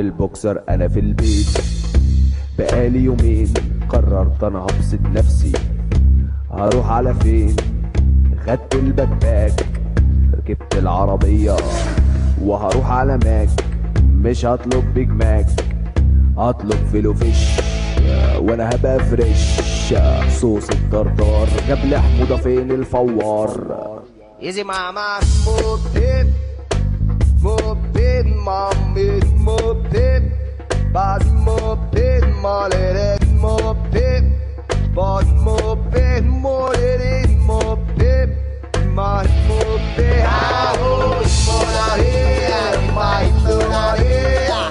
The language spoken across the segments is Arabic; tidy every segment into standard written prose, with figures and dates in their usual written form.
البوكسر انا في البيت بقالي يومين، قررت انا هبسط نفسي. هروح على فين؟ خدت الباك باك، ركبت العربية وهروح على ماك. مش هطلب بيج ماك، هطلب فيلو فيش وانا هبقى فريش. صوص الطرطار جاب لي حموضة، فين الفوار؟ Easy mama, move it, mommy, move it, body move it, molly it, move it, body move it, molly it, move it, my move it, ah, oh, it's mona here, my mona here,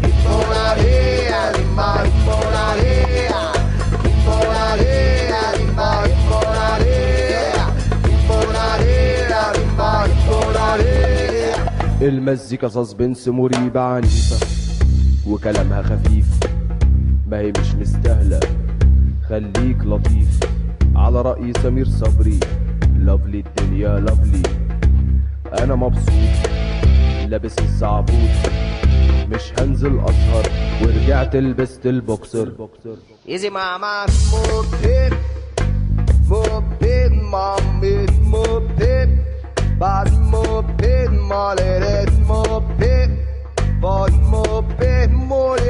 it's mona here, my mona here, it's mona here, my mona here, it's mona here. المزيكا سسبنس مريبة عنيفة وكلامها خفيف، ما هي مش مستاهلة، خليك لطيف. على رأي سمير صبري، لافلي الدنيا لافلي. أنا مبسوط لابس الزعبوط، مش هنزل أسهر ورجعت لبست البوكسر. Easy mama, move it, mommy, move it, body move it, molly it, move it, body move it, molly